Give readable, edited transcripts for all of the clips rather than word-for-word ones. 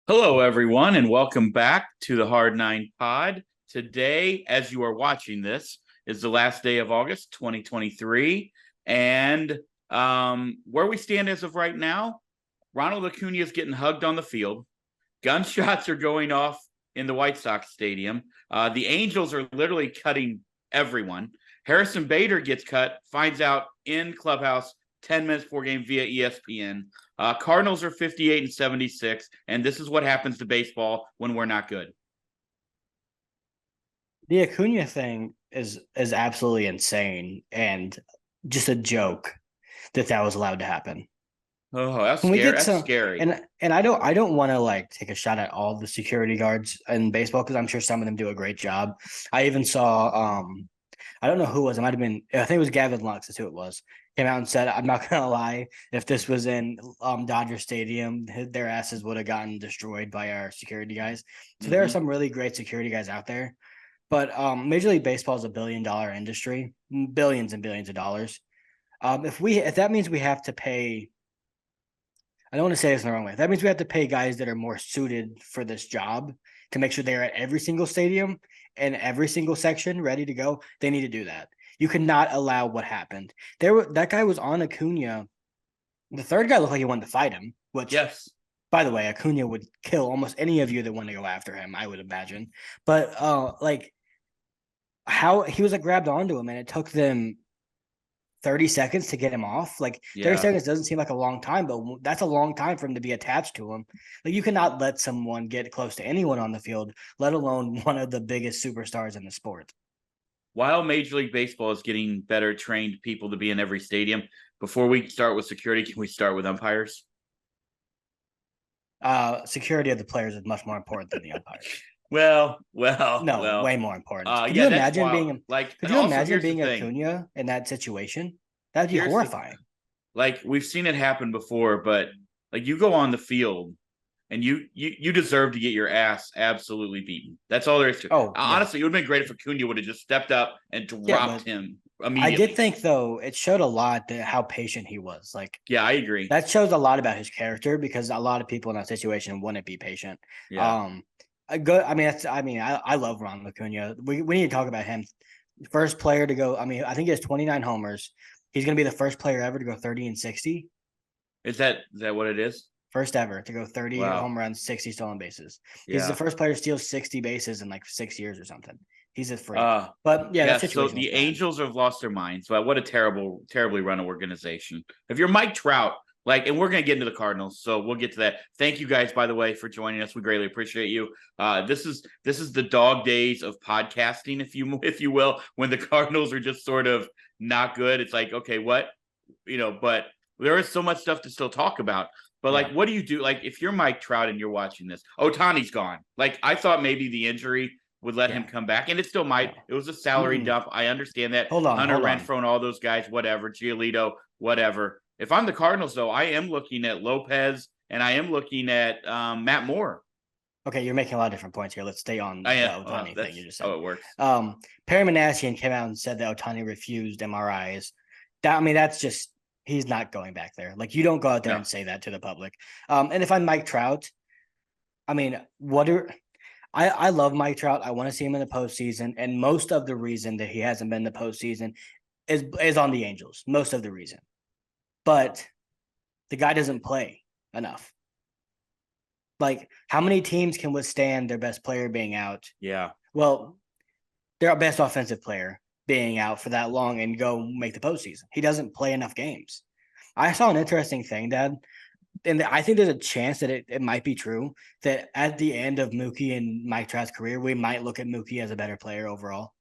Hello, everyone, and welcome back to the Hard Nine Pod. Today, as you are watching this, is the last day of August 2023. And where we stand as of right now, Ronald Acuna is getting hugged on the field. Gunshots are going off in the White Sox stadium. The Angels are literally cutting everyone. Harrison Bader gets cut, finds out in clubhouse 10 minutes before game via ESPN. Cardinals are 58 and 76, and this is what happens to baseball when we're not good. The Acuna thing is absolutely insane and just a joke that was allowed to happen. Oh, that's Can we scary. get That's some scary. and I don't want to like take a shot at all the security guards in baseball because I'm sure some of them do a great job. I even saw I don't know who it was. It might have been I think it was Gavin Lux, that's who it was. Came out and said, I'm not gonna lie, if this was in Dodger Stadium, their asses would have gotten destroyed by our security guys. So there are some really great security guys out there. But Major League Baseball is a $1 billion industry, billions and billions of dollars. If that means we have to pay, I don't want to say this in the wrong way. That means we have to pay guys that are more suited for this job to make sure they're at every single stadium and every single section ready to go. They need to do that. You cannot allow what happened. That guy was on Acuna. The third guy looked like he wanted to fight him, which Yes. by the way, Acuna would kill almost any of you that want to go after him, I would imagine. But how he was like grabbed onto him and it took them 30 seconds to get him off. Like 30 seconds doesn't seem like a long time, but that's a long time for him to be attached to him. Like you cannot let someone get close to anyone on the field, let alone one of the biggest superstars in the sport. While Major League Baseball is getting better trained people to be in every stadium, before we start with security, can we start with umpires? Security of the players is much more important than the umpires. Well, way more important. Could yeah, you that's imagine wild. being Like, could and you also imagine here's the being thing. Acuna in that situation? That'd be Here's horrifying. Like we've seen it happen before, but like you go on the field and you deserve to get your ass absolutely beaten. That's all there is to it. Oh, yeah. Honestly, it would have been great if Acuna would have just stepped up and dropped him I immediately. did think though it showed a lot that how patient he was. Like, yeah, I agree. that shows a lot about his character because a lot of people in that situation wouldn't be patient. Yeah. A good. I mean, I love Ron Acuna. We need to talk about him. First player to go. I mean, I think he has 29 homers. He's going to be the first player ever to go 30 and 60. Is that what it is? First ever to go 30 home runs, 60 stolen bases. He's the first player to steal 60 bases in like 6 years or something. He's a freak. But yeah, that situation. So the Angels have lost their minds. But what a terribly run organization. If you're Mike Trout, and we're going to get into the Cardinals, so we'll get to that. Thank you guys, by the way, for joining us. We greatly appreciate you. This is the dog days of podcasting, if you will, when the Cardinals are just sort of not good. It's like, okay, what, but there is so much stuff to still talk about. But what do you do? Like, if you're Mike Trout and you're watching this, Ohtani's gone. Like, I thought maybe the injury would let him come back, and it still might. No. It was a salary dump. I understand that. Hunter Renfroe and all those guys, whatever, Giolito, whatever. If I'm the Cardinals, though, I am looking at Lopez and I am looking at Matt Moore. Okay, you're making a lot of different points here. Let's stay on the Ohtani thing you just said. Oh, it works. Perry Manassian came out and said that Ohtani refused MRIs. That's just he's not going back there. Like, you don't go out there and say that to the public. And if I'm Mike Trout, I mean, I love Mike Trout. I want to see him in the postseason. And most of the reason that he hasn't been in the postseason is on the Angels. Most of the reason. But the guy doesn't play enough. Like, how many teams can withstand their best player being out? Yeah. Well, their best offensive player being out for that long and go make the postseason. He doesn't play enough games. I saw an interesting thing, Dad. And I think there's a chance that it might be true that at the end of Mookie and Mike Trout's career, we might look at Mookie as a better player overall.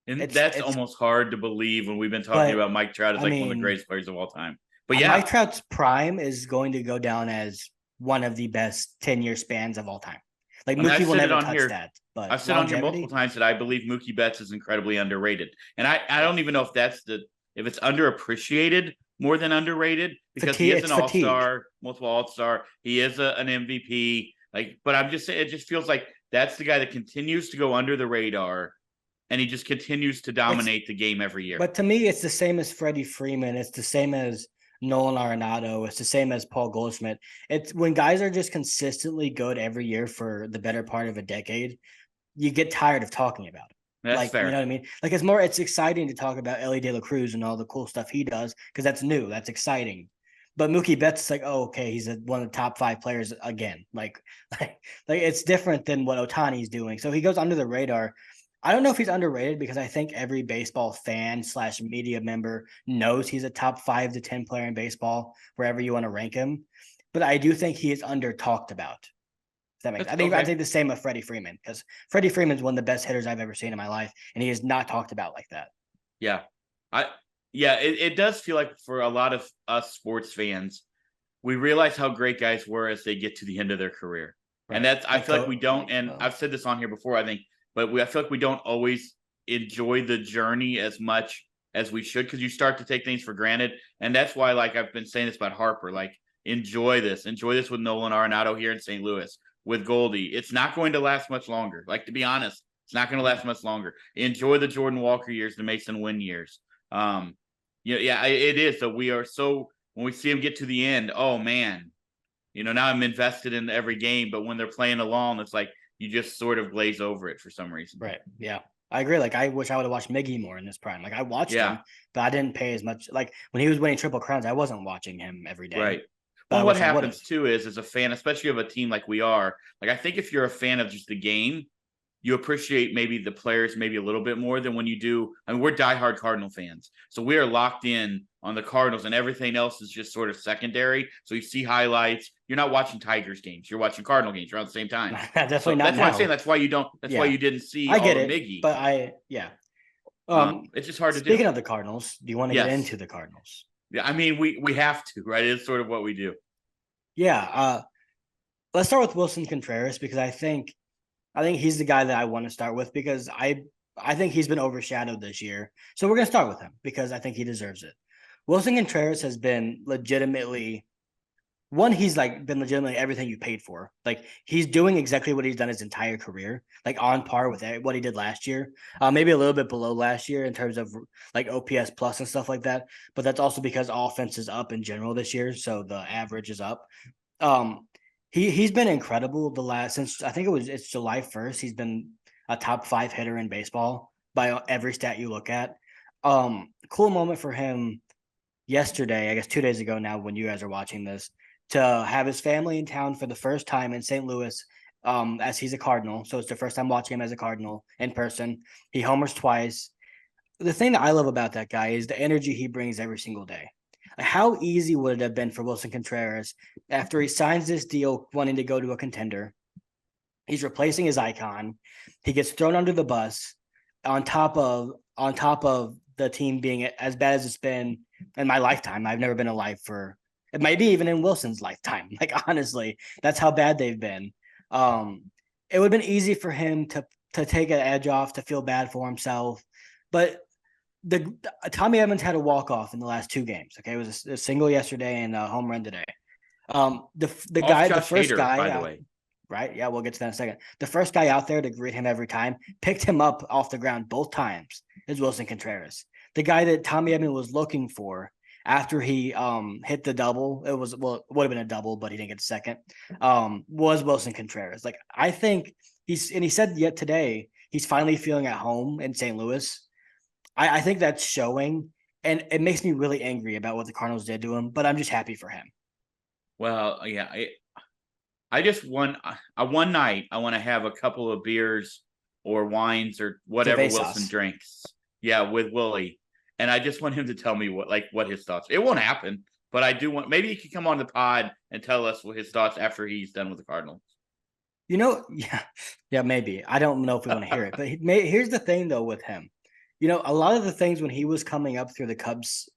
And that's almost hard to believe when we've been talking about Mike Trout as one of the greatest players of all time. But yeah, Mike Trout's prime is going to go down as one of the best 10-year spans of all time. Like, Mookie will never touch that. But I've said on here multiple times that I believe Mookie Betts is incredibly underrated. And I don't even know if it's underappreciated more than underrated, because he is an all-star, multiple all-star. He is an MVP. But I'm just saying, it just feels like that's the guy that continues to go under the radar, and he just continues to dominate the game every year. But to me, it's the same as Freddie Freeman. It's the same as Nolan Arenado. It's the same as Paul Goldschmidt. It's when guys are just consistently good every year for the better part of a decade, you get tired of talking about it. That's Like, you know fair. what I mean? Like, it's exciting to talk about Ellie De La Cruz and all the cool stuff he does because that's new. That's exciting. But Mookie Betts is like, oh, okay, he's one of the top 5 players again. Like, like it's different than what Otani's doing. So he goes under the radar. I don't know if he's underrated because I think every baseball fan / media member knows he's a top 5 to 10 player in baseball, wherever you want to rank him. But I do think he is under talked about. That makes. That's I okay. think the same of Freddie Freeman because Freddie Freeman's one of the best hitters I've ever seen in my life, and he is not talked about like that. Yeah. I yeah, it does feel like for a lot of us sports fans, we realize how great guys were as they get to the end of their career. And Right. that's I feel like we don't, and Oh. I've said this on here before, I think, but I feel like we don't always enjoy the journey as much as we should because you start to take things for granted. And that's why, like I've been saying this about Harper, like enjoy this with Nolan Arenado here in St. Louis, with Goldie. It's not going to last much longer. Like, to be honest, it's not going to last much longer. Enjoy the Jordan Walker years, the Mason Wynn years. It is. So we are so when we see him get to the end, oh man, now I'm invested in every game. But when they're playing along, it's like you just sort of glaze over it for some reason. Right. Yeah. I agree. Like, I wish I would have watched Miggy more in this prime. Like, I watched him, but I didn't pay as much. Like, when he was winning Triple Crowns, I wasn't watching him every day. Right. But Well, I what wish I would have. happens too is, as a fan, especially of a team like we are, like I think if you're a fan of just the game, you appreciate maybe the players maybe a little bit more than when you do. I mean, we're diehard Cardinal fans, so we are locked in on the Cardinals, and everything else is just sort of secondary. So you see highlights. You're not watching Tigers games. You're watching Cardinal games around the same time. Definitely So not that's now. why I'm saying that's why you don't. That's why you didn't see I all get of it, Miggy. but It's just hard to do. Speaking of the Cardinals, do you want to get into the Cardinals? Yeah, I mean, we have to, right? It's sort of what we do. Yeah. Let's start with Willson Contreras because I think he's the guy that I want to start with because I think he's been overshadowed this year. So we're gonna start with him because I think he deserves it. Willson Contreras has been legitimately he's like been legitimately everything you paid for. Like, he's doing exactly what he's done his entire career, like on par with what he did last year. Maybe a little bit below last year in terms of like OPS plus and stuff like that. But that's also because offense is up in general this year, so the average is up. He's been incredible since I think it's July 1st. He's been a top 5 hitter in baseball by every stat you look at. Cool moment for him yesterday, I guess 2 days ago now, when you guys are watching this, to have his family in town for the first time in St. Louis, as he's a Cardinal. So it's the first time watching him as a Cardinal in person. He homers twice. The thing that I love about that guy is the energy he brings every single day. How easy would it have been for Willson Contreras after he signs this deal wanting to go to a contender? He's replacing his icon. He gets thrown under the bus on top of the team being as bad as it's been in my lifetime. I've never been alive for it, might be even in Wilson's lifetime. Like, honestly, that's how bad they've been. It would have been easy for him to take an edge off, to feel bad for himself. But Tommy Edmonds had a walk-off in the last 2 games. Okay, it was a single yesterday and a home run today. The first guy, by the way. Right? Yeah, we'll get to that in a second. The first guy out there to greet him every time, picked him up off the ground both times, is Willson Contreras. The guy that Tommy Edman was looking for after he hit the double, it would have been a double, but he didn't get the second, was Willson Contreras. Like, I think he said yet today, he's finally feeling at home in St. Louis. I think that's showing, and it makes me really angry about what the Cardinals did to him, but I'm just happy for him. Well, yeah, I just one night I want to have a couple of beers or wines or whatever Willson drinks. Yeah, with Willie. And I just want him to tell me what his thoughts. It won't happen, but I do want, maybe he could come on the pod and tell us what his thoughts after he's done with the Cardinals. Yeah, maybe. I don't know if we want to hear it, but here's the thing though with him. A lot of the things when he was coming up through the Cubs,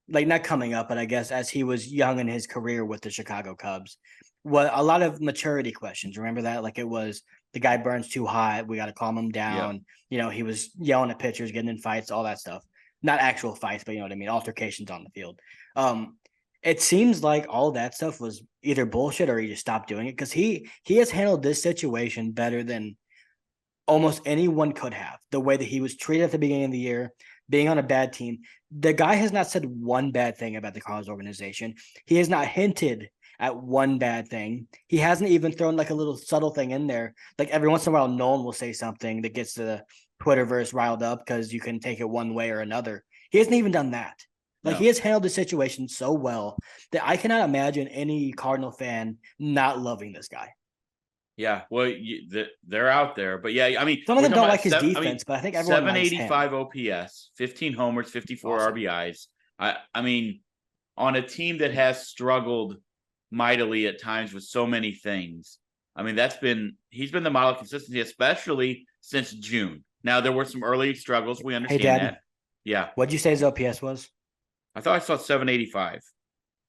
like not coming up, but I guess as he was young in his career with the Chicago Cubs, was a lot of maturity questions. Remember that? Like, it was the guy burns too hot. We got to calm him down. Yeah. He was yelling at pitchers, getting in fights, all that stuff. Not actual fights, but you know what I mean? Altercations on the field. It seems like all that stuff was either bullshit or he just stopped doing it because he has handled this situation better than almost anyone could have. The way that he was treated at the beginning of the year, being on a bad team. The guy has not said one bad thing about the Cardinals organization. He has not hinted at one bad thing. He hasn't even thrown like a little subtle thing in there. Like every once in a while, Nolan will say something that gets the Twitterverse riled up because you can take it one way or another. He hasn't even done that. Like No. he has handled the situation so well that I cannot imagine any Cardinal fan not loving this guy. Yeah, well, they're out there, but yeah, I mean, Some of them don't like his defense, but I think everyone likes him. 785 OPS, 15 homers, 54 Awesome. RBIs. I mean, on a team that has struggled mightily at times with so many things. I mean, he's been the model of consistency, especially since June. Now there were some early struggles. We understand that. Yeah. What'd you say his OPS was? I thought I saw 785.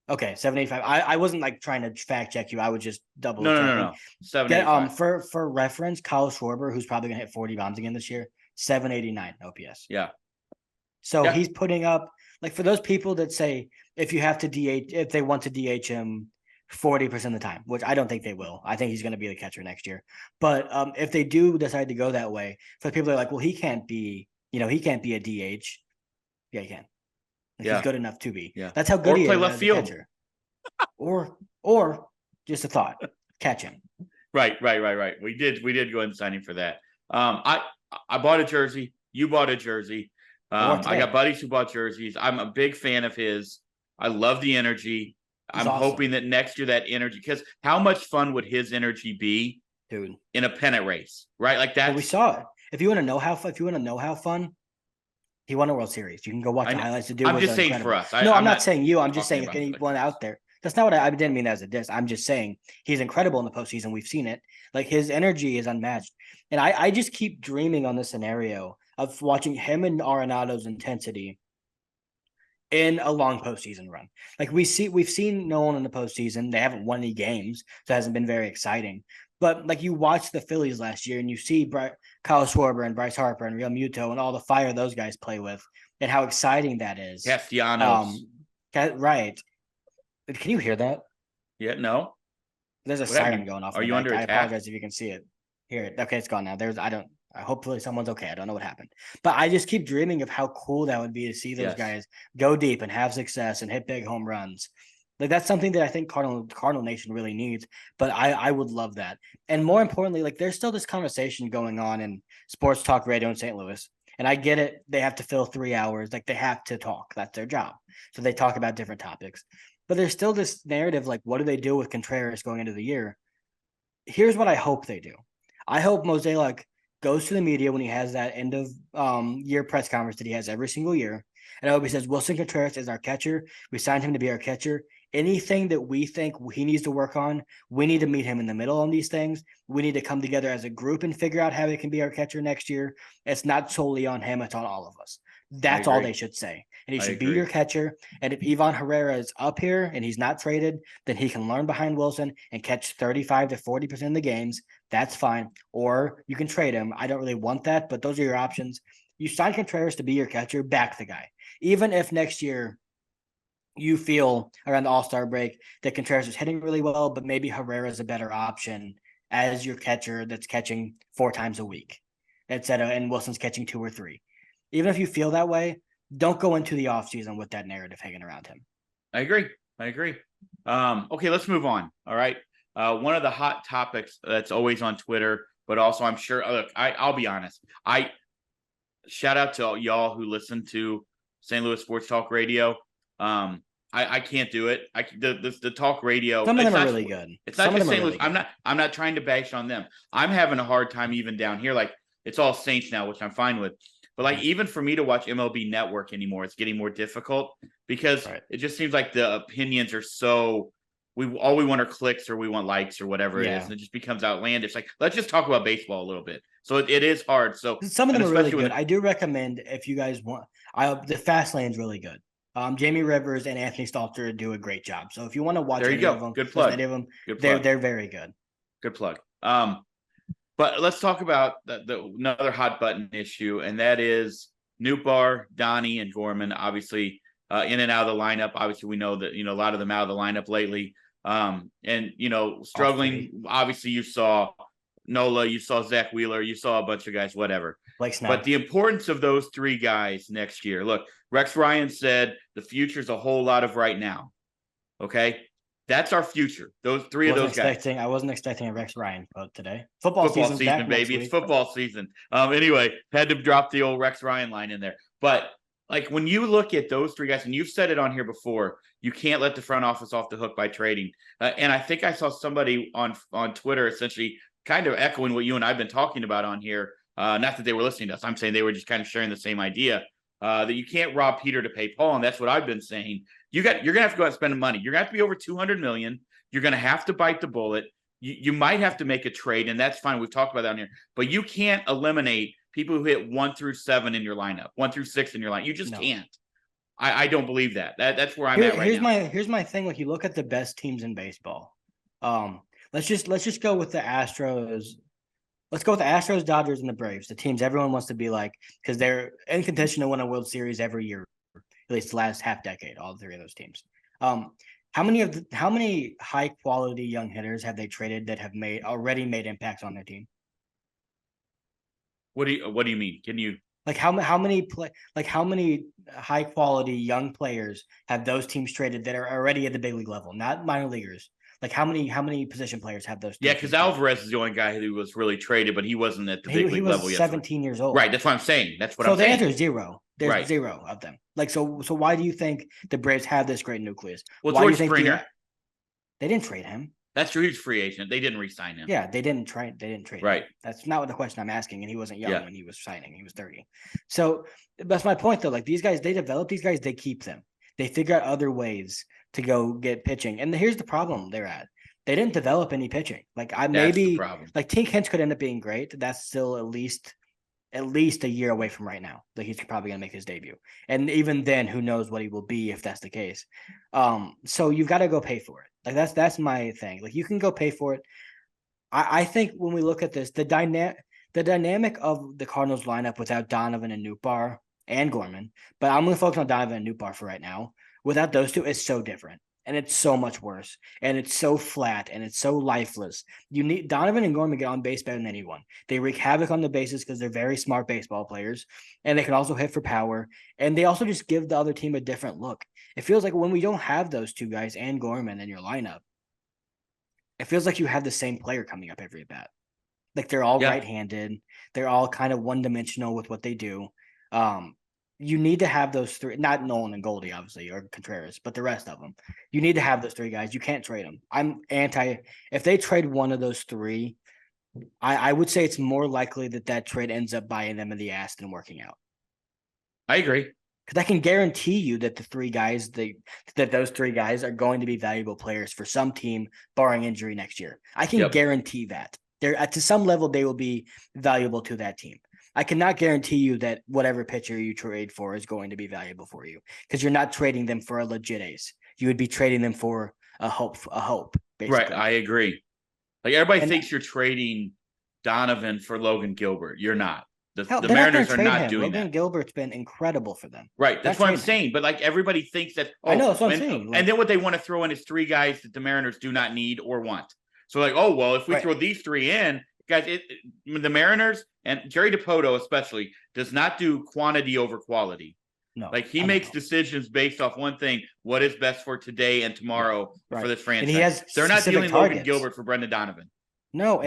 Okay, 785. I wasn't like trying to fact check you. I was just double checking. No. 785. For reference, Kyle Schwarber, who's probably gonna hit 40 bombs again this year, 789 OPS. Yeah. So he's putting up, like, for those people that say if you have to DH, if they want to DH him 40% of the time, which I don't think they will. I think he's going to be the catcher next year. But if they do decide to go that way, for the people that are like, well, he can't be a DH. Yeah, he can. He's good enough to be. Yeah. That's how good he play is left as field. a catcher. or just a thought, catch him. Right. We did go ahead and sign him for that. I bought a jersey. You bought a jersey. I got buddies who bought jerseys. I'm a big fan of his. I love the energy. I'm hoping that next year that energy, because how much fun would his energy be, dude, in a pennant race, right? Like that. Well, we saw it. If you want to know how fun, he won a World Series. You can go watch the highlights to do. I'm just saying for us. I'm not saying you. I'm just saying if anyone out there. That's not what I didn't mean that as a diss. I'm just saying he's incredible in the postseason. We've seen it. Like his energy is unmatched. And I just keep dreaming on this scenario of watching him and Arenado's intensity in a long postseason run. Like we've seen Nolan in the postseason. They haven't won any games, so it hasn't been very exciting. But like you watch the Phillies last year and you see Kyle Schwarber and Bryce Harper and Real Muto and all the fire those guys play with and how exciting that is. Castellanos. Right. Can you hear that? Yeah, no. There's a siren going off. Are you under attack? I apologize if you can see it. Hear it. Okay, it's gone now. Hopefully someone's okay. I don't know what happened. But I just keep dreaming of how cool that would be to see those guys go deep and have success and hit big home runs. Like that's something that I think Cardinal Nation really needs. But I would love that. And more importantly, like there's still this conversation going on in sports talk radio in St. Louis. And I get it. They have to fill 3 hours. Like they have to talk. That's their job. So they talk about different topics. But there's still this narrative, like, what do they do with Contreras going into the year? Here's what I hope they do. I hope Mozeliak goes to the media when he has that end of year press conference that he has every single year. And I hope he says, Willson Contreras is our catcher. We signed him to be our catcher. Anything that we think he needs to work on, we need to meet him in the middle on these things. We need to come together as a group and figure out how he can be our catcher next year. It's not solely on him. It's on all of us. That's all they should say. And he should be your catcher. And if Ivan Herrera is up here and he's not traded, then he can learn behind Willson and catch 35 to 40% of the games. That's fine. Or you can trade him. I don't really want that, but those are your options. You sign Contreras to be your catcher, back the guy. Even if next year you feel around the All-Star break that Contreras is hitting really well, but maybe Herrera is a better option as your catcher that's catching 4 times a week instead of, and Wilson's catching 2 or 3. Even if you feel that way, don't go into the offseason with that narrative hanging around him. I agree. Okay, let's move on. All right. One of the hot topics that's always on Twitter, but also I'm sure, look, I'll be honest. I shout out to y'all who listen to St. Louis Sports Talk Radio. I can't do it. The talk radio. Some of them are really good. It's not just St. Louis. I'm not trying to bash on them. I'm having a hard time even down here. Like it's all Saints now, which I'm fine with. But like even for me to watch MLB Network anymore, it's getting more difficult because it just seems like the opinions are so we want are clicks or we want likes or whatever it is. And it just becomes outlandish. Like let's just talk about baseball a little bit. So it is hard. So some of them are really good. I do recommend if you guys want. The Fast Lane's really good. Jamie Rivers and Anthony Stalter do a great job. So if you want to watch any of them, good plug. Any of them, they're very good. Good plug. But let's talk about the another hot button issue, and that is Nootbaar, Donnie, and Gorman. Obviously, in and out of the lineup. Obviously, we know that a lot of them out of the lineup lately. And struggling. Obviously, you saw Nola, you saw Zach Wheeler, you saw a bunch of guys. Whatever. Like Snow. But the importance of those three guys next year. Look, Rex Ryan said the future's a whole lot of right now. Okay. That's our future. Those three of those guys. I wasn't expecting a Rex Ryan quote today. Football season, back baby. It's football season. Anyway, had to drop the old Rex Ryan line in there. But like when you look at those three guys, and you've said it on here before, you can't let the front office off the hook by trading. And I think I saw somebody on Twitter essentially kind of echoing what you and I've been talking about on here. Not that they were listening to us. I'm saying they were just kind of sharing the same idea. That you can't rob Peter to pay Paul, and that's what I've been saying. You're gonna have to go out and spend money. You're gonna have to be over $200 million. You're gonna have to bite the bullet. You might have to make a trade, and that's fine. We've talked about that on here, but you can't eliminate people who hit 1 through 7 in your lineup, 1 through 6 in your line. You just can't. I don't believe that. That's where I'm at right now. Here's my thing. Like, you look at the best teams in baseball. Let's just go with the Astros. Let's go with the Astros, Dodgers, and the Braves. The teams everyone wants to be like, because they're in contention to win a World Series every year, at least the last half decade. All three of those teams. How many high quality young hitters have they traded that have already made impacts on their team? What do you mean? Can you how many high quality young players have those teams traded that are already at the big league level, not minor leaguers? Like how many position players have those? Yeah, because Alvarez is the only guy who was really traded, but he wasn't at the big league level yet. He was 17 years old. Right, that's what I'm saying. So the answer is zero. There's zero of them. Like so why do you think the Braves have this great nucleus? Well, George Springer. They didn't trade him. That's true. He's free agent. They didn't re-sign him. Yeah, they didn't trade right. him. That's not what the question I'm asking. And he wasn't young when he was signing. He was 30. So that's my point, though. Like these guys, they develop these guys. They keep them. They figure out other ways to go get pitching. And here's the problem they're at. They didn't develop any pitching. Like like Tink Hinch could end up being great. That's still at least a year away from right now. Like he's probably gonna make his debut. And even then, who knows what he will be if that's the case. So you've got to go pay for it. Like that's my thing. Like you can go pay for it. I think when we look at this, the dynamic of the Cardinals lineup without Donovan and Nootbaar and Gorman, but I'm gonna focus on Donovan and Nootbaar for right now. Without those two, it's so different. And it's so much worse. And it's so flat and it's so lifeless. You need Donovan and Gorman get on base better than anyone. They wreak havoc on the bases because they're very smart baseball players. And they can also hit for power. And they also just give the other team a different look. It feels like when we don't have those two guys and Gorman in your lineup, it feels like you have the same player coming up every bat. Like they're all right-handed. They're all kind of one-dimensional with what they do. You need to have those three, not Nolan and Goldie, obviously, or Contreras, but the rest of them. You need to have those three guys. You can't trade them. If they trade one of those three, I would say it's more likely that trade ends up biting them in the ass than working out. I agree. Because I can guarantee you that those three guys are going to be valuable players for some team, barring injury next year. I can guarantee that. To some level, they will be valuable to that team. I cannot guarantee you that whatever pitcher you trade for is going to be valuable for you because you're not trading them for a legit ace. You would be trading them for a hope, basically. Right. I agree. Like everybody thinks you're trading Donovan for Logan Gilbert. You're not. The Mariners are not doing that. Logan Gilbert's been incredible for them. Right. That's what I'm saying. But like everybody thinks that. I know. That's what I'm saying. And then what they want to throw in is three guys that the Mariners do not need or want. So like, if we throw these three in, guys, the Mariners and Jerry DiPoto especially does not do quantity over quality. No, like he makes decisions based off one thing: what is best for today and tomorrow for this franchise. They're not dealing Logan Gilbert for Brendan Donovan. No.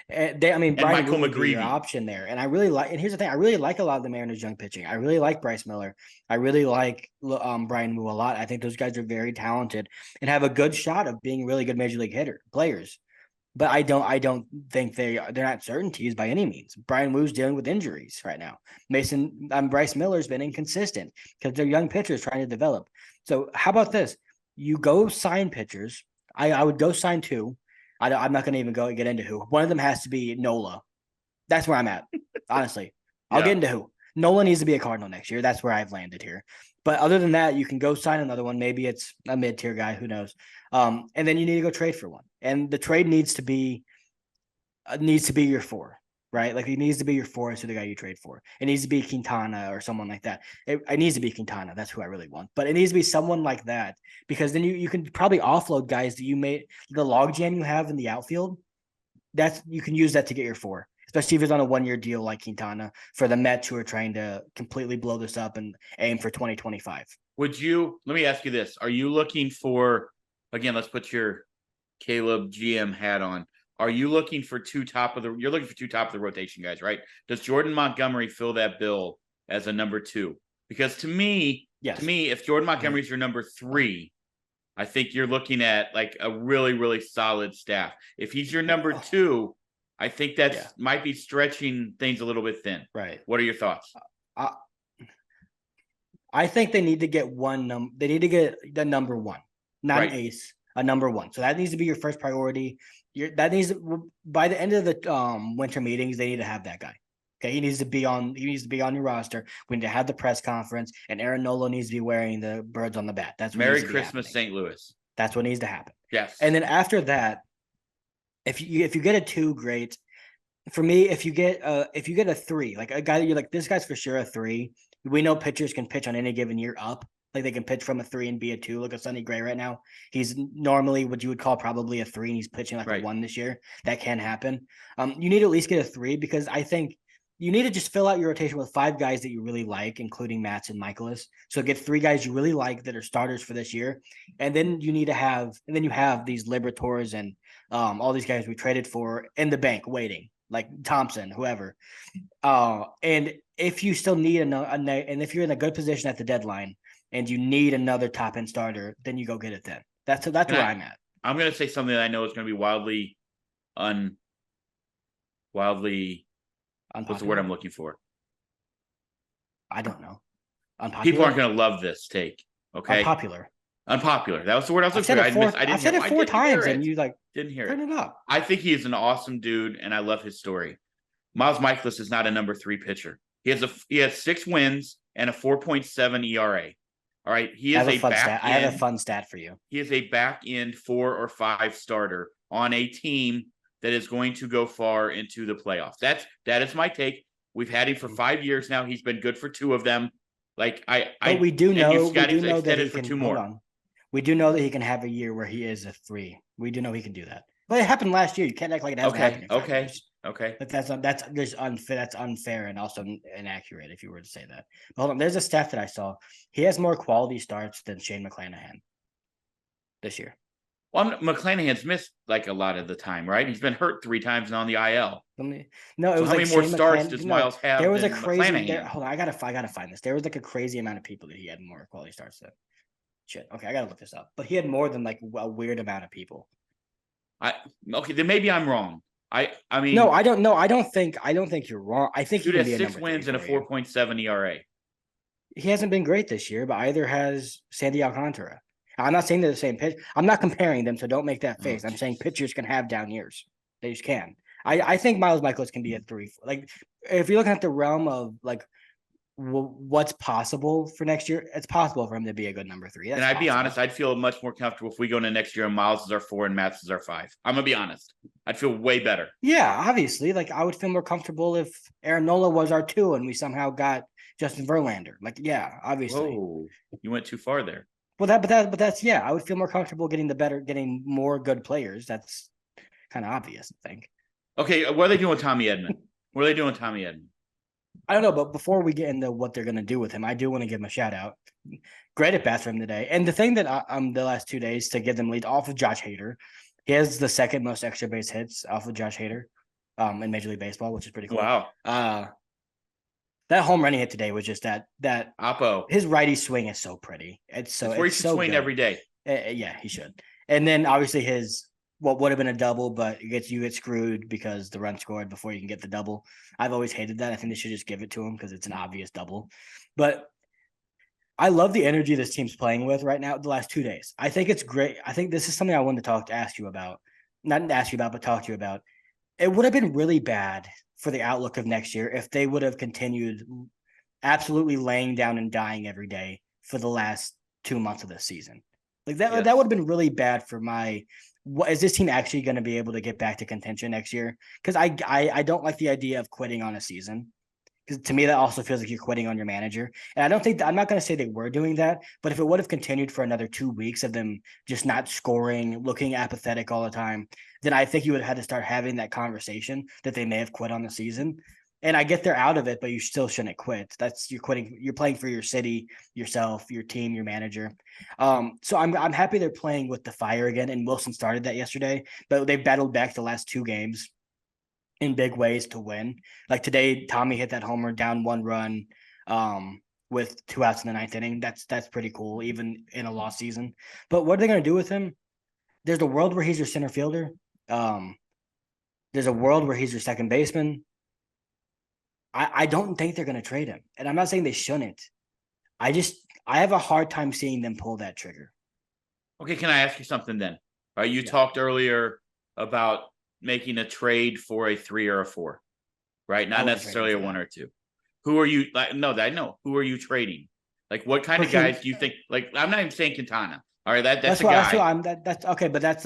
Brian Michael would be McGreevy your option there, and I really like. And here's the thing: I really like a lot of the Mariners' young pitching. I really like Bryce Miller. I really like Brian Wu a lot. I think those guys are very talented and have a good shot of being really good major league players. But I don't think they're not certainties by any means. Brian Wu's dealing with injuries right now. Bryce Miller's been inconsistent because they're young pitchers trying to develop. So how about this? You go sign pitchers. I would go sign two. I'm not going to even get into who. One of them has to be Nola. That's where I'm at, honestly. I'll get into who. Nola needs to be a Cardinal next year. That's where I've landed here. But other than that, you can go sign another one. Maybe it's a mid-tier guy. Who knows? And then you need to go trade for one. And the trade needs to be your four, right? Like it needs to be your four as to the guy you trade for. It needs to be Quintana or someone like that. It needs to be Quintana. That's who I really want. But it needs to be someone like that because then you can probably offload guys that you made the logjam you have in the outfield. You can use that to get your four. especially if he's on a 1-year deal like Quintana for the Mets who are trying to completely blow this up and aim for 2025. Let me ask you this. Are you looking for, again, let's put your Caleb GM hat on. Are you looking for you're looking for two top of the rotation guys, right? Does Jordan Montgomery fill that bill as a number 2? Because to me, if Jordan Montgomery is your number 3, I think you're looking at like a really, really solid staff. If he's your number 2, I think that might be stretching things a little bit thin. Right. What are your thoughts? I think they need to get they need to get the number 1, not an ace, a number 1. So that needs to be your first priority. By the end of the winter meetings, they need to have that guy. Okay, he needs to be on your roster. We need to have the press conference, and Aaron Nola needs to be wearing the birds on the bat. That's what Merry Christmas, St. Louis. That's what needs to happen. Yes. And then after that, if you get a 2, great. For me, if you get a 3, like a guy that you're like, this guy's for sure a 3. We know pitchers can pitch on any given year up. Like they can pitch from a 3 and be a 2. Look at Sonny Gray right now. He's normally what you would call probably a 3, and he's pitching like a 1 this year. That can happen. You need to at least get a 3 because I think you need to just fill out your rotation with 5 guys that you really like, including Matz and Michaelis. So get 3 guys you really like that are starters for this year. And then you have these Liberators and all these guys we traded for in the bank waiting, like Thompson, whoever. And if you still need and if you're in a good position at the deadline and you need another top end starter, then you go get it then. That's where I'm at. I'm going to say something that I know is going to be wildly Unpopular? what's the word I'm looking for? I don't know. Unpopular? People aren't going to love this take. Okay. Unpopular. That was the word I was looking for. I've said it 4 times and you didn't hear turn it. It up. I think he is an awesome dude and I love his story. Miles Michaelis is not a number 3 pitcher. He has 6 wins and a 4.7 ERA. All right. I have a fun stat for you. He is a back end 4 or 5 starter on a team that is going to go far into the playoffs. That is my take. We've had him for 5 years now. He's been good for 2 of them. We do know that he for can 2 more. We do know that he can have a year where he is a 3. We do know he can do that. But it happened last year. You can't act like it hasn't happened. Okay. But that's unfair and also inaccurate if you were to say that. But hold on, there's a stat that I saw. He has more quality starts than Shane McClanahan this year. Well, McClanahan's missed like a lot of the time, right? He's been hurt 3 times and on the IL. How many more starts does Miles have? There was a crazy. Hold on, I gotta find this. There was like a crazy amount of people that he had more quality starts than. Shit. Okay, I gotta look this up. But he had more than like a weird amount of people. Then maybe I'm wrong. I mean, no, I don't know. I don't think you're wrong. I think dude has 6 wins and a 4.7 ERA. He hasn't been great this year, but either has Sandy Alcantara. I'm not saying they're the same pitch. I'm not comparing them, so don't make that face. I'm saying pitchers can have down years. They just can. I think Miles Michaelis can be a 3. Like if you're looking at the realm of like what's possible for next year, it's possible for him to be a good number 3. And I'd be honest, I'd feel much more comfortable if we go into next year and Miles is our 4 and Matz is our 5. I'm gonna be honest. I'd feel way better. Yeah, obviously. Like I would feel more comfortable if Aaron Nola was our 2 and we somehow got Justin Verlander. Like, yeah, obviously. Whoa, you went too far there. Well, that's I would feel more comfortable getting more good players. That's kind of obvious, I think. Okay, what are they doing with Tommy Edman? I don't know, but before we get into what they're going to do with him, I do want to give him a shout out. Great at bat for him today. And the thing that the last 2 days to give them lead off of Josh Hader, he has the second most extra base hits off of Josh Hader in Major League Baseball, which is pretty cool. Wow. That home run he hit today was just that Oppo. His righty swing is so pretty. It's where he should swing good. Every day. Yeah, he should. And then obviously his what would have been a double, but you get screwed because the run scored before you can get the double. I've always hated that. I think they should just give it to him because it's an obvious double. But I love the energy this team's playing with right now the last 2 days. I think it's great. I think this is something I wanted to talk to you about. It would have been really bad for the outlook of next year if they would have continued absolutely laying down and dying every day for the last 2 months of this season. Like that, that would have been really bad for is this team actually going to be able to get back to contention next year? Because I don't like the idea of quitting on a season. Because to me, that also feels like you're quitting on your manager. And I don't think I'm not going to say they were doing that, but if it would have continued for another 2 weeks of them just not scoring, looking apathetic all the time, then I think you would have had to start having that conversation that they may have quit on the season. And I get they're out of it, but you still shouldn't quit. That's you're quitting. You're playing for your city, yourself, your team, your manager. So I'm happy they're playing with the fire again. And Willson started that yesterday, but they battled back the last 2 games in big ways to win. Like today, Tommy hit that homer down 1 run with 2 outs in the ninth inning. That's pretty cool, even in a lost season. But what are they going to do with him? There's a world where he's your center fielder. There's a world where he's your second baseman. I don't think they're going to trade him. And I'm not saying they shouldn't. I have a hard time seeing them pull that trigger. Okay, can I ask you something then? All right, you talked earlier about making a trade for a 3 or a 4, right? Not necessarily a 1 or 2. Who are you? Like, no, I know. Who are you trading? Like, what kind of guys do you think? Like, I'm not even saying Quintana. All right, that's a guy. That's okay, but that's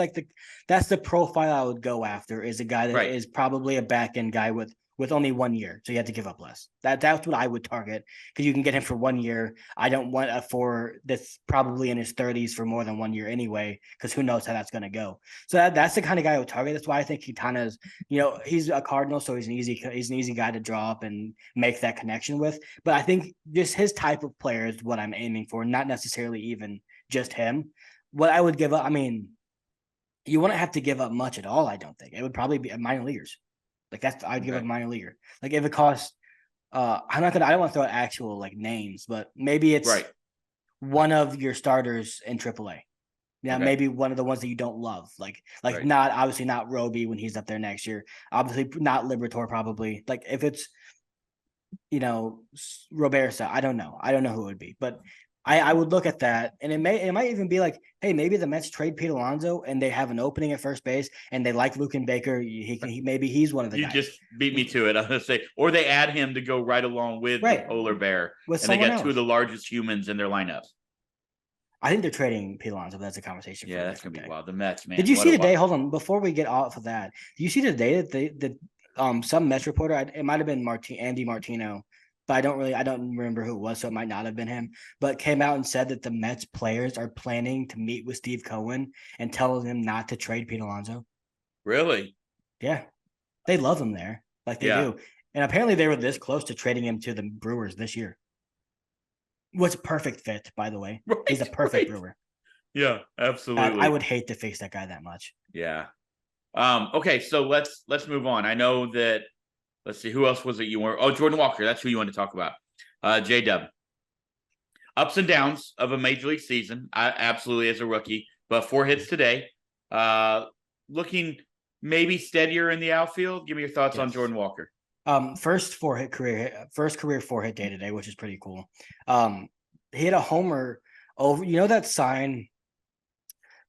the profile I would go after is a guy that is probably a back end guy with only 1 year, so you have to give up less. That's what I would target because you can get him for 1 year. I don't want a 4 that's probably in his 30s for more than 1 year anyway, because who knows how that's going to go. So that's the kind of guy I would target. That's why I think Quintana's, he's a Cardinal, so he's an easy guy to draw up and make that connection with. But I think just his type of player is what I'm aiming for, not necessarily even just him. What I would give up, I mean, you wouldn't have to give up much at all. I don't think it would probably be minor leaguers. Like I'd give a minor leaguer. Like if it costs, I don't want to throw out actual like names, but maybe it's one of your starters in AAA. Yeah, maybe one of the ones that you don't love. Like not obviously not Roby when he's up there next year. Obviously not Liberatore probably. Like if it's Roberta, I don't know who it would be, but I would look at that, and it might even be like, hey, maybe the Mets trade Pete Alonso and they have an opening at first base, and they like Luke and Baker. Maybe he's one of the guys. You just beat me to it. I was gonna say, or they add him to go right along with the polar bear, and they got 2 of the largest humans in their lineup. I think they're trading Pete Alonso. But that's a conversation. Yeah, that's gonna be wild. The Mets, man. Did you see today? Hold on, before we get off of that, did you see today that some Mets reporter, it might have been Andy Martino, but I don't remember who it was, so it might not have been him, but came out and said that the Mets players are planning to meet with Steve Cohen and tell him not to trade Pete Alonso. Really? Yeah. They love him there. Like they do. And apparently they were this close to trading him to the Brewers this year. Was a perfect fit, by the way. Right, he's a perfect Brewer. Yeah, absolutely. I would hate to face that guy that much. Yeah. Okay, so let's move on. I know that. Let's see, who else was it you were? Oh, Jordan Walker. That's who you want to talk about. J-Dub. Ups and downs of a major league season. Absolutely as a rookie, but 4 hits today. Looking maybe steadier in the outfield. Give me your thoughts on Jordan Walker. First career 4-hit day today, which is pretty cool. He hit a homer over, that sign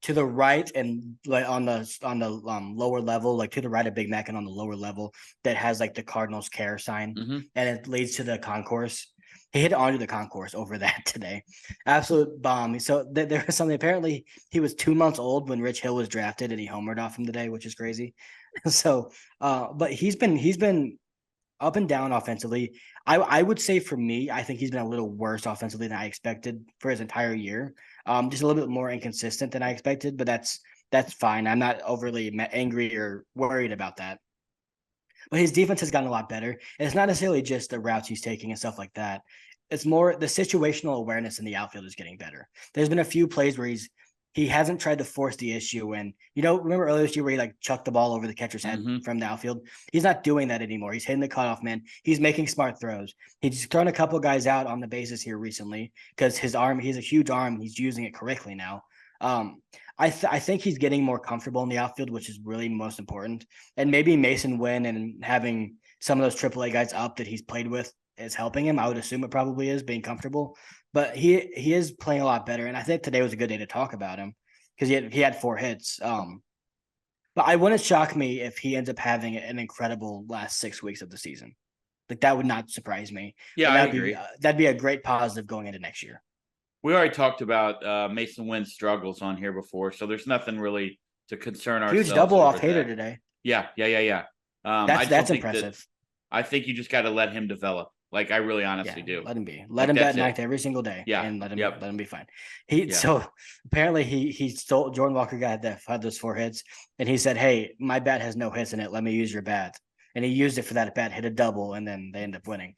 to the right and like on the lower level, like to the right of Big Mac and on the lower level that has like the Cardinals care sign, and it leads to the concourse. He hit it onto the concourse over that today. Absolute bomb. So there was something. Apparently, he was 2 months old when Rich Hill was drafted, and he homered off him today, which is crazy. So, but he's been up and down offensively. I would say for me, I think he's been a little worse offensively than I expected for his entire year. Just a little bit more inconsistent than I expected, but that's fine. I'm not overly angry or worried about that. But his defense has gotten a lot better. And it's not necessarily just the routes he's taking and stuff like that. It's more the situational awareness in the outfield is getting better. There's been a few plays where he hasn't tried to force the issue. And, remember earlier this year where he like chucked the ball over the catcher's head from the outfield? He's not doing that anymore. He's hitting the cutoff man. He's making smart throws. He's thrown a couple guys out on the bases here recently because his arm, he's a huge arm. He's using it correctly now. I think he's getting more comfortable in the outfield, which is really most important. And maybe Mason Wynn and having some of those AAA guys up that he's played with is helping him. I would assume it probably is, being comfortable. But he is playing a lot better, and I think today was a good day to talk about him because he had 4 hits. But I wouldn't shock me if he ends up having an incredible last 6 weeks of the season. Like that would not surprise me. Yeah, I agree. That'd be a great positive going into next year. We already talked about Mason Wynn's struggles on here before, so there's nothing really to concern ourselves. Huge double off Hader today. Yeah. That's impressive. I think you just got to let him develop. Like I really honestly do. Let him be. Like, Let him bat that's it. ninth every single day. Yeah. And let Yep. him be fine. Yeah. So apparently he stole Jordan Walker got that had those 4 hits, and he said, "Hey, my bat has no hits in it. Let me use your bat." And he used it for that bat, hit a double, and then they end up winning.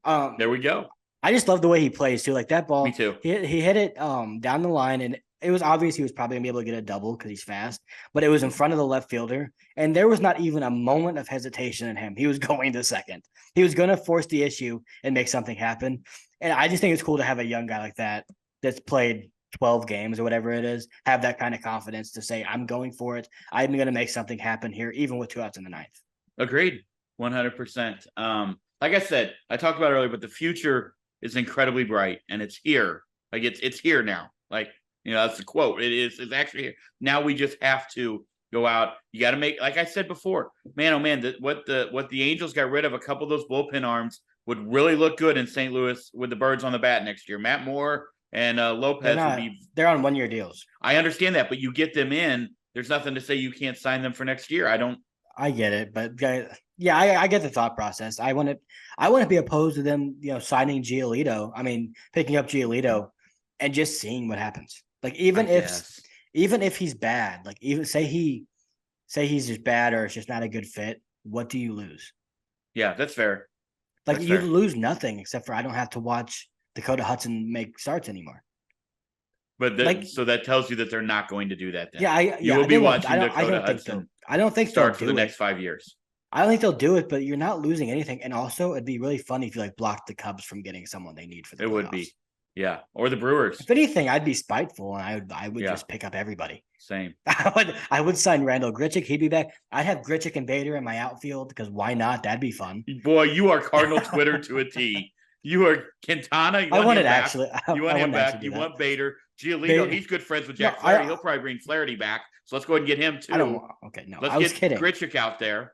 There we go. I just love the way he plays too. Like that ball, Me too. He hit it down the line, and it was obvious he was probably gonna be able to get a double because he's fast. But it was in front of the left fielder, and there was not even a moment of hesitation in him. He was going to second. He was gonna force the issue and make something happen. And I just think it's cool to have a young guy like that that's played 12 games or whatever it is, have that kind of confidence to say, "I'm going for it. I'm gonna make something happen here, even with 2 outs in the ninth." Agreed. 100%. Like I said, I talked about earlier, but the future is incredibly bright and it's here. Like it's here now. Like, that's the quote. It's actually here. Now we just have to go out. You got to make, like I said before, man, oh man, what the Angels got rid of, a couple of those bullpen arms would really look good in St. Louis with the birds on the bat next year. Matt Moore and Lopez would be. They're on 1-year deals. I understand that, but you get them in. There's nothing to say you can't sign them for next year. I get it, but yeah, I get the thought process. I wouldn't be opposed to them, signing Giolito. I mean, picking up Giolito and just seeing what happens. Like even if he's bad, like even say he's just bad or it's just not a good fit, what do you lose? Yeah, that's fair. Like that's you fair. lose nothing except for I don't have to watch Dakota Hudson make starts anymore. But so that tells you that they're not going to do that. Then. You will be watching Dakota Hudson. I don't think start for the next 5 years. I don't think they'll do it, but you're not losing anything. And also, it'd be really funny if you blocked the Cubs from getting someone they need for the playoffs. It would be, yeah, or the Brewers. If anything, I'd be spiteful and I would just pick up everybody. Same. I would sign Randall Grichuk. He'd be back. I'd have Grichuk and Bader in my outfield because why not? That'd be fun. Boy, you are Cardinal Twitter to a T. You are Quintana. You want him back. You want Bader. Giolito, he's good friends with Jack Flaherty. He'll probably bring Flaherty back. So let's go ahead and get him too. I was kidding. Grichuk out there.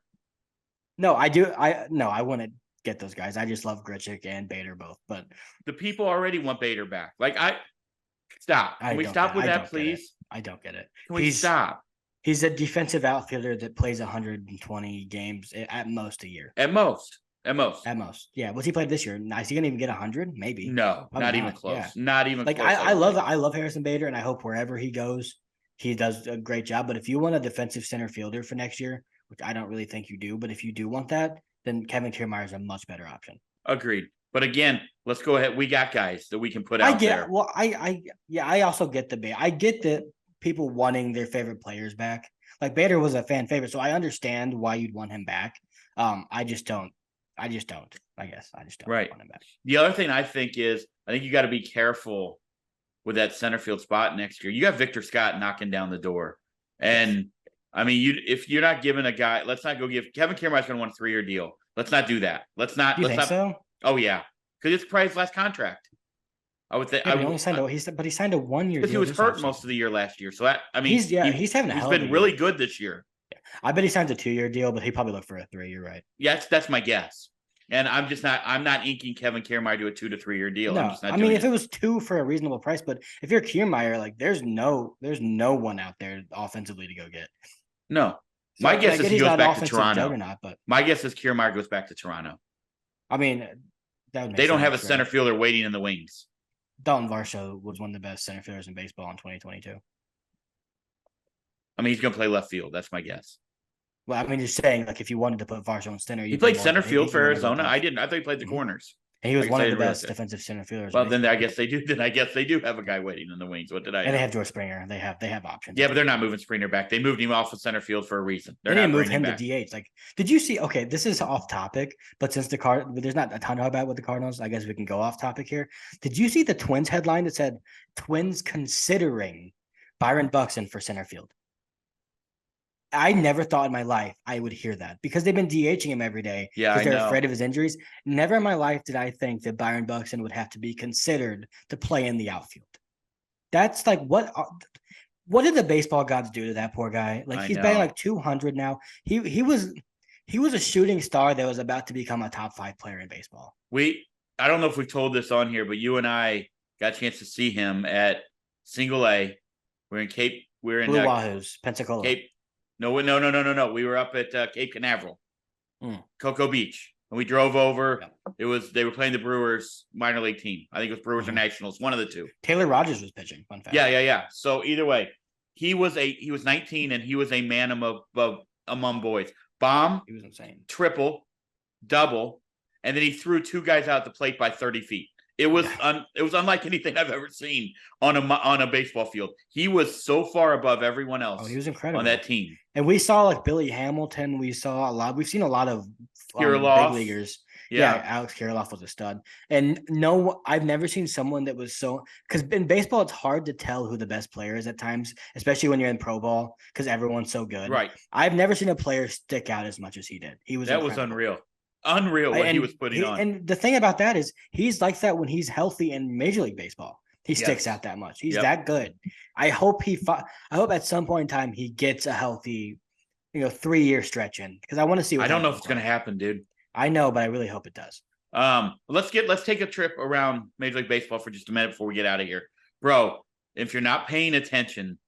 No, I do. I wouldn't get those guys. I just love Grichuk and Bader both. But the people already want Bader back. Stop. Can we stop with that, please? I don't get it. Can we stop? He's a defensive outfielder that plays 120 games at most a year. At most. Yeah. What's he played this year? Is he gonna even get 100? Maybe. No, not even close. Yeah. Not even close. I love Harrison Bader, and I hope wherever he goes, he does a great job. But if you want a defensive center fielder for next year, which I don't really think you do, but if you do want that, then Kevin Kiermaier is a much better option. Agreed. But again, let's go ahead. We got guys that we can put out there. Well, I also get I get that people wanting their favorite players back. Like Bader was a fan favorite, so I understand why you'd want him back. I just don't. I guess I just don't want him back. The other thing I think you got to be careful with that center field spot next year. You got Victor Scott knocking down the door. And I mean, if you're not giving a guy, let's not go give Kevin Kiermaier's going to want a 3-year deal. Let's not do that. Let's not. You think so? Oh yeah. Cause it's probably his last contract. I would think. Yeah, he signed a 1-year deal. Because he was hurt most of the year last year. So he's having he's been really good this year. I bet he signs a 2-year deal, but he probably looked for a 3. You're right. Yeah, that's my guess. And I'm not inking Kevin Kiermaier to a 2 to 3 year deal. No, if it was 2 for a reasonable price, but if you're Kiermaier, there's no one out there offensively to go get. No. So, my guess is he goes back to Toronto. But my guess is Kiermaier goes back to Toronto. I mean, they don't have a center fielder waiting in the wings. Dalton Varsho was one of the best center fielders in baseball in 2022. I mean, he's going to play left field. That's my guess. Well, I mean, just saying, if you wanted to put Varsho in center, he played center field for Arizona. I didn't. I thought he played the corners. And he was one of the best defensive center fielders. Well, then I guess they do. Then I guess they do have a guy waiting in the wings. What did I? And they have George Springer. They have options. Yeah, but they're not moving Springer back. They moved him off of center field for a reason. They didn't move him to DH. Did you see? Okay, this is off topic, but since there's not a ton about with the Cardinals, I guess we can go off topic here. Did you see the Twins headline that said Twins considering Byron Buxton for center field? I never thought in my life I would hear that because they've been DHing him every day because they're afraid of his injuries. Never in my life did I think that Byron Buxton would have to be considered to play in the outfield. That's what did the baseball gods do to that poor guy? He's batting 200 now. He was a shooting star that was about to become a top 5 player in baseball. I don't know if we've told this on here, but you and I got a chance to see him at Single A. We're in Cape. We're in Blue Wahoos, Pensacola. Cape. No. We were up at Cape Canaveral, Cocoa Beach. and we drove over. Yeah. They were playing the Brewers minor league team. I think it was Brewers or Nationals, one of the two. Taylor Rogers was pitching. Fun fact. Yeah. So either way, he was 19 and he was a man among boys. Bomb, he was insane. Triple, double, and then he threw two guys out the plate by 30 feet. It was unlike anything I've ever seen on a baseball field. He was so far above everyone else. Oh, he was incredible on that team. And we saw like Billy Hamilton. We've seen a lot of big leaguers. Yeah, Alex Kirilloff was a stud. And no, I've never seen someone that was so because in baseball it's hard to tell who the best player is at times, especially when you're in pro ball because everyone's so good. Right. I've never seen a player stick out as much as he did. He was incredible. Was unreal what he was putting on. And the thing about that is he's like that when he's healthy in Major League Baseball. He sticks out that much. He's that good. I hope at some point in time he gets a healthy, 3-year stretch in because I want to see. I don't know if it's going to happen, dude. I know, but I really hope it does. Let's take a trip around Major League Baseball for just a minute before we get out of here, bro. If you're not paying attention,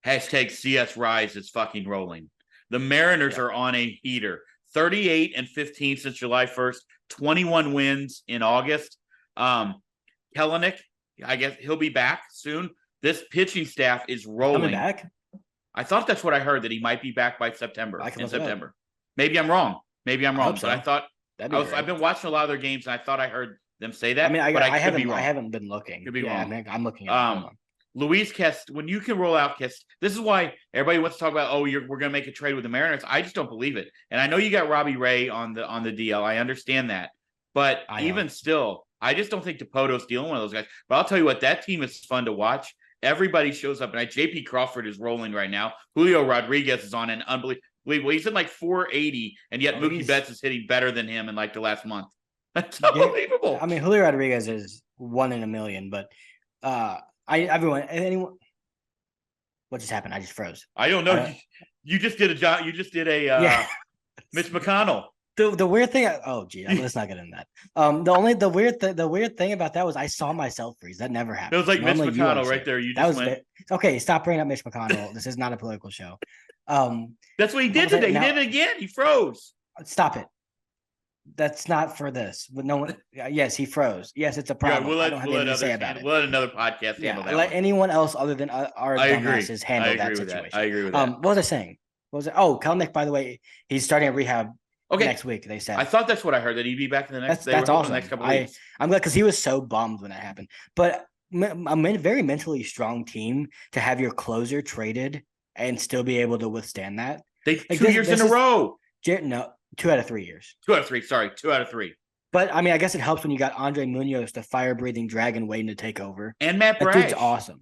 #CS Rise is fucking rolling. The Mariners are on a heater. 38-15 since July 1st, 21 wins in August. Kelenic, I guess he'll be back soon. This pitching staff is rolling. Coming back? I thought that's what I heard, that he might be back by September. In September. Maybe I'm wrong. But I thought I've been watching a lot of their games and I thought I heard them say that. I mean, but I haven't been looking. Could be wrong. I'm looking at it. Luis Kest, when you can roll out Kest, this is why everybody wants to talk about, we're going to make a trade with the Mariners. I just don't believe it. And I know you got Robbie Ray on the DL. I understand that. But even still, I just don't think DePoto's dealing with one of those guys. But I'll tell you what, that team is fun to watch. Everybody shows up. And JP Crawford is rolling right now. Julio Rodriguez is on an unbelievable. He's in like 480, and yet Mookie Betts is hitting better than him in like the last month. That's unbelievable. I mean, Julio Rodriguez is 1 in a million, but anyone. What just happened? I just froze. I don't know. You just did a job. You just did a Mitch McConnell. The weird thing. Let's not get into that. The weird thing about that was I saw myself freeze. That never happened. It was like Normally, Mitch McConnell right there. Okay. Stop bringing up Mitch McConnell. This is not a political show. That's what he did today. He did it again. He froze. Stop it. That's not for this. But no one. Yes, he froze. Yes, it's a problem. We'll let another podcast handle that. Let anyone else other than our dumbasses handle that situation. I agree with that. What was I saying? Kelnick, by the way, he's starting at rehab next week. They said. I thought that's what I heard, that he'd be back in the next. That's awesome. The next couple weeks. I'm glad because he was so bummed when that happened. But a very mentally strong team to have your closer traded and still be able to withstand that. 2 years in a row. No, 2 out of 3 years. 2 out of 3. Sorry, 2 out of 3. But I mean, I guess it helps when you got Andre Munoz, the fire-breathing dragon, waiting to take over, and Matt Brash. That dude's awesome.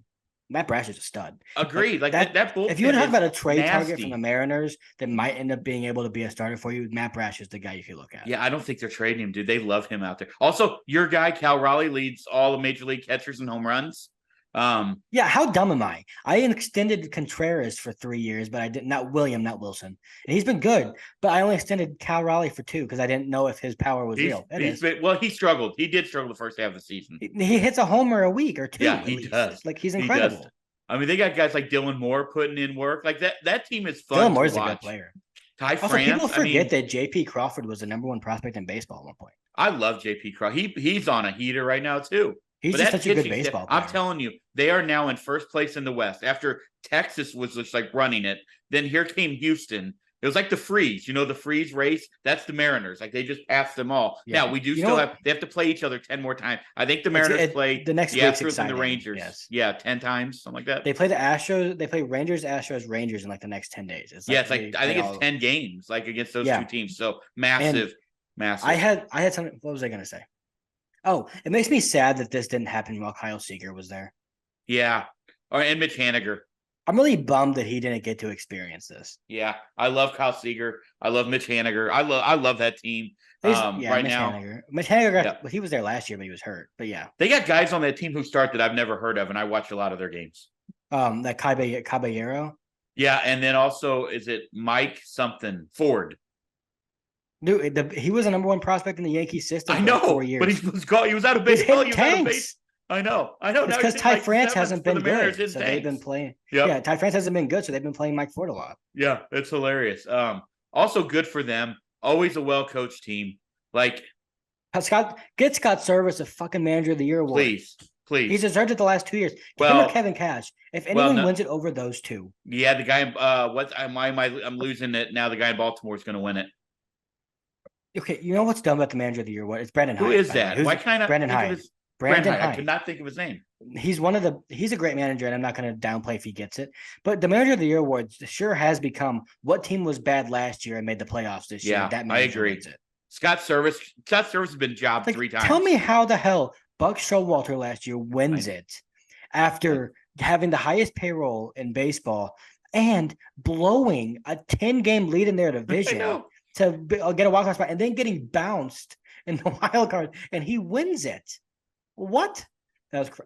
Matt Brash is a stud. Agreed. Like that bullpen. If you want to talk about a trade target from the Mariners that might end up being able to be a starter for you, Matt Brash is the guy you could look at. Yeah, I don't think they're trading him, dude. They love him out there. Also, your guy Cal Raleigh leads all the major league catchers in home runs. How dumb am I? I extended Contreras for 3 years, but I did not Willson. And he's been good, but I only extended Cal Raleigh for 2 because I didn't know if his power was real. He struggled. He did struggle the first half of the season. He hits a homer a week or 2. Yeah, he does. Like he's incredible. I mean, they got guys like Dylan Moore putting in work. Like that team is fun. Dylan Moore's a good player. Ty France. People forget that JP Crawford was the #1 prospect in baseball at one point. I love JP Crawford. He's on a heater right now too. He's just such a good baseball player. I'm telling you, they are now in first place in the West. After Texas was just like running it, then here came Houston. It was like the freeze, the freeze race. That's the Mariners. Like they just passed them all. Yeah. Now we do they have to play each other 10 more times. I think the Mariners play the next Astros and the Rangers. Yes. Yeah, 10 times, something like that. They play the Astros. They play Rangers, Astros, Rangers in like the next 10 days. I think it's 10 games like against those two teams. So massive. I had something. What was I going to say? Oh, it makes me sad that this didn't happen while Kyle Seager was there. Yeah. And Mitch Haniger. I'm really bummed that he didn't get to experience this. Yeah. I love Kyle Seager. I love Mitch Haniger. I love that team Mitch Haniger, he was there last year, but he was hurt. But yeah. They got guys on that team who start that I've never heard of, and I watch a lot of their games. That Caballero. Yeah, and then also, is it Mike something? Ford. Dude, he was a #1 prospect in the Yankee system. I know, 4 years. But he was out of baseball. He was out of base. I know. It's because Ty France hasn't been good, so they've been playing. Yep. Yeah, Ty France hasn't been good, so they've been playing Mike Ford a lot. Yeah, it's hilarious. Also good for them. Always a well-coached team. Like, Get Scott Service a fucking Manager of the Year award. please. He's deserved it the last 2 years. Give him Well, or Kevin Cash. If anyone wins it over those two. Yeah, the guy. I'm losing it now. The guy in Baltimore is going to win it. Okay, you know what's dumb about the Manager of the Year? What? It's Brendan Hyde. Who is that? Why can't I Brendan think Hyde. of his Brandon Hyde. I could not think of his name. He's a great manager, and I'm not going to downplay if he gets it. But the Manager of the Year award sure has become what team was bad last year and made the playoffs this year. That I agree. It. Scott Service has been jobbed 3 times. Tell me how the hell Buck Showalter last year wins it after having the highest payroll in baseball and blowing a 10-game lead in their division to get a wildcard spot and then getting bounced in the wild card, and he wins it. What?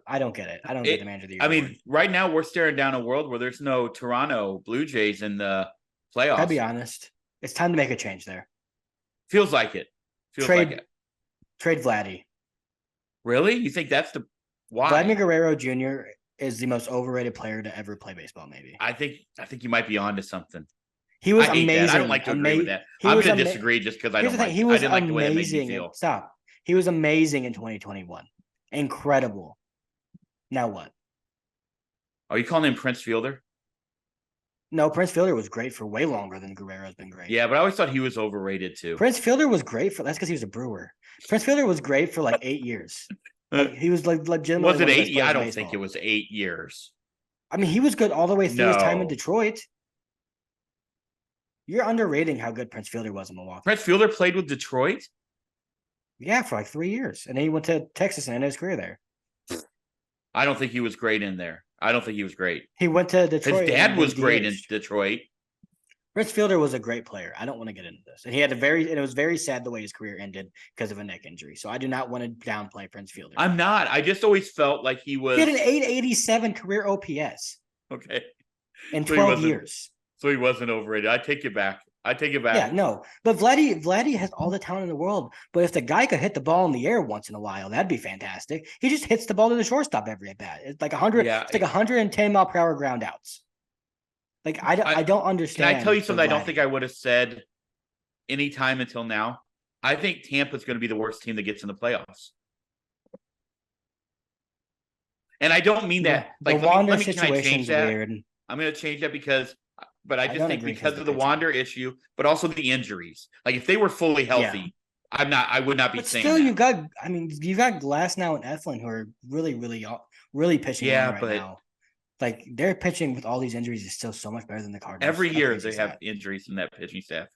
I don't get it. I don't get the Manager of the Year. I mean, right now we're staring down a world where there's no Toronto Blue Jays in the playoffs. I'll be honest. It's time to make a change there. Feels like it. Trade Vladdy. Really? You think that's the why? Vladimir Guerrero Jr. is the most overrated player to ever play baseball, maybe. I think you might be onto something. He was amazing. I don't like to agree with that. I'm going to disagree just because I didn't like the way it made me feel. Stop. He was amazing in 2021. Incredible. Now what? Are you calling him Prince Fielder? No, Prince Fielder was great for way longer than Guerrero's been great. Yeah, but I always thought he was overrated too. Prince Fielder was great that's because he was a Brewer. Prince Fielder was great for like 8 years. He was like legitimately. Was it 8 years? I don't think it was 8 years. I mean, he was good all the way through his time in Detroit. You're underrating how good Prince Fielder was in Milwaukee. Prince Fielder played with Detroit? Yeah, for like 3 years. And then he went to Texas and ended his career there. I don't think he was great in there. I don't think he was great. He went to Detroit. His dad was great in Detroit. Prince Fielder was a great player. I don't want to get into this. And it was very sad the way his career ended because of a neck injury. So I do not want to downplay Prince Fielder. I'm not. I just always felt like he was. He had an 887 career OPS. Okay. In 12 years. So he wasn't overrated. I take it back. Yeah, no. But Vladdy has all the talent in the world. But if the guy could hit the ball in the air once in a while, that'd be fantastic. He just hits the ball to the shortstop every at bat. It's like 100. Yeah. It's like 110 mile per hour ground outs. Like I don't understand. Can I tell you something I don't think I would have said any time until now? I think Tampa's going to be the worst team that gets in the playoffs. And I don't mean that. Like the Wander situation is weird. I'm going to change that but I just think because of the Wander issue, but also the injuries. Like if they were fully healthy, I would not be saying still, that. You got Glass now and Eflin who are really, really, really pitching right now. Like they're pitching with all these injuries is still so much better than the Cardinals. Every year they have injuries in that pitching staff.